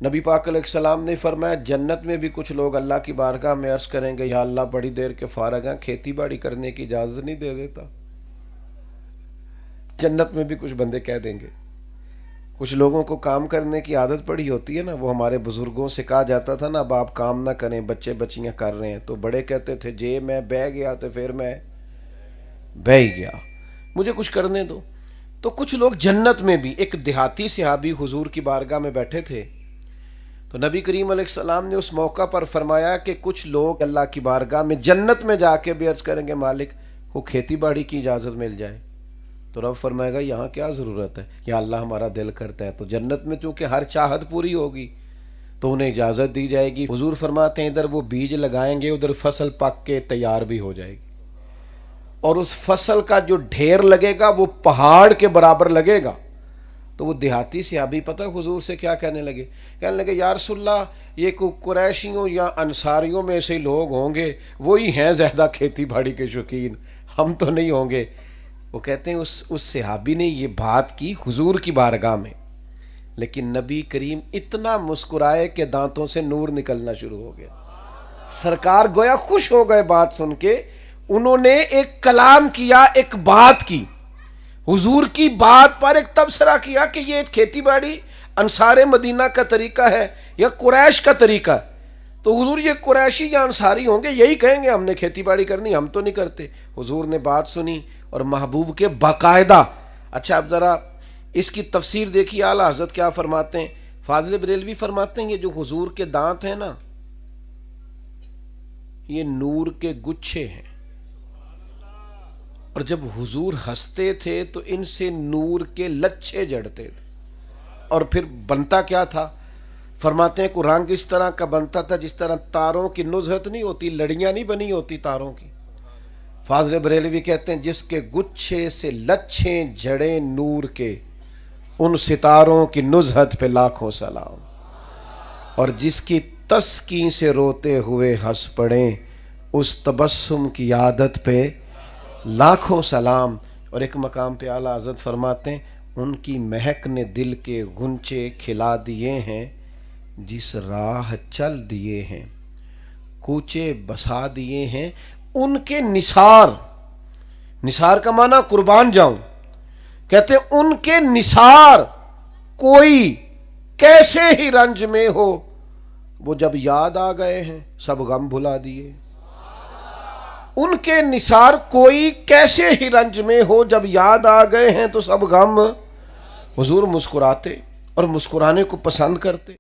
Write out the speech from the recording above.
नबी पाक अलैहिस्सलाम ने फरमाया जन्नत में भी कुछ लोग अल्लाह की बारगाह में अर्ज़ करेंगे, या अल्लाह बड़ी देर के फारग हैं, खेती बाड़ी करने की इजाज़त नहीं दे देता। जन्नत में भी कुछ बंदे कह देंगे। कुछ लोगों को काम करने की आदत पड़ी होती है ना, वो हमारे बुजुर्गों से कहा जाता था ना, अब आप काम ना करें, बच्चे बच्चियां कर रहे हैं, तो बड़े कहते थे जे मैं बह गया तो फिर मैं बह ही गया, मुझे कुछ करने दो। तो कुछ लोग जन्नत में भी, एक देहाती सहाबी हुजूर की बारगाह में बैठे थे, तो नबी करीम अलैहिस्सलाम ने उस मौका पर फरमाया कि कुछ लोग अल्लाह की बारगाह में जन्नत में जाके भी अर्ज करेंगे, मालिक को खेती बाड़ी की इजाज़त मिल जाए। तो रब फरमाएगा यहाँ क्या ज़रूरत है, या अल्लाह हमारा दिल करता है। तो जन्नत में चूँकि हर चाहत पूरी होगी तो उन्हें इजाज़त दी जाएगी। हुजूर फरमाते हैं इधर वो बीज लगाएंगे, उधर फसल पक के तैयार भी हो जाएगी, और उस फसल का जो ढेर लगेगा वो पहाड़ के बराबर लगेगा। तो वो देहाती सहाबी पता हुजूर से क्या कहने लगे, या रसूलल्लाह ये कुरैशियों या अंसारियों में से लोग होंगे, वही हैं ज़्यादा खेती बाड़ी के शौकीन, हम तो नहीं होंगे। वो कहते हैं उस सहाबी ने ये बात की हुजूर की बारगाह में, लेकिन नबी करीम इतना मुस्कुराए कि दांतों से नूर निकलना शुरू हो गया। सरकार गोया खुश हो गए बात सुन के। उन्होंने एक कलाम किया, एक बात की, हुजूर की बात पर एक तबसरा किया कि ये खेती बाड़ी अंसारे मदीना का तरीका है या कुरैश का तरीका है। तो हुजूर ये कुरैशी या अंसारी होंगे, यही कहेंगे हमने खेती बाड़ी करनी, हम तो नहीं करते। हुजूर ने बात सुनी और महबूब के बाकायदा, अच्छा अब ज़रा इसकी तफसीर देखिए, आला हज़रत क्या फरमाते हैं। फाज़िल बरेलवी फरमाते हैं ये जो हुजूर के दांत हैं ना, ये नूर के गुच्छे हैं, और जब हुजूर हंसते थे तो इनसे नूर के लच्छे जड़ते थे। और फिर बनता क्या था, फरमाते हैं को रंग इस तरह का बनता था जिस तरह तारों की नुज़हत नहीं होती, लड़ियां नहीं बनी होती तारों की। फाज़िल बरेलवी कहते हैं जिसके गुच्छे से लच्छे जड़े नूर के, उन सितारों की नुज़हत पे लाखों सलाम, और जिसकी तस्की से रोते हुए हंस पड़े, उस तबस्सुम की आदत पे लाखों सलाम। और एक मकाम पे आला हज़रत फरमाते हैं उनकी महक ने दिल के गुंचे खिला दिए हैं, जिस राह चल दिए हैं कूचे बसा दिए हैं। उनके निसार, निसार का माना कुर्बान जाऊं, कहते उनके निसार कोई कैसे ही रंज में हो, वो जब याद आ गए हैं सब गम भुला दिए। उनके निसार कोई कैसे ही रंज में हो, जब याद आ गए हैं तो सब गम। हुजूर मुस्कुराते और मुस्कुराने को पसंद करते।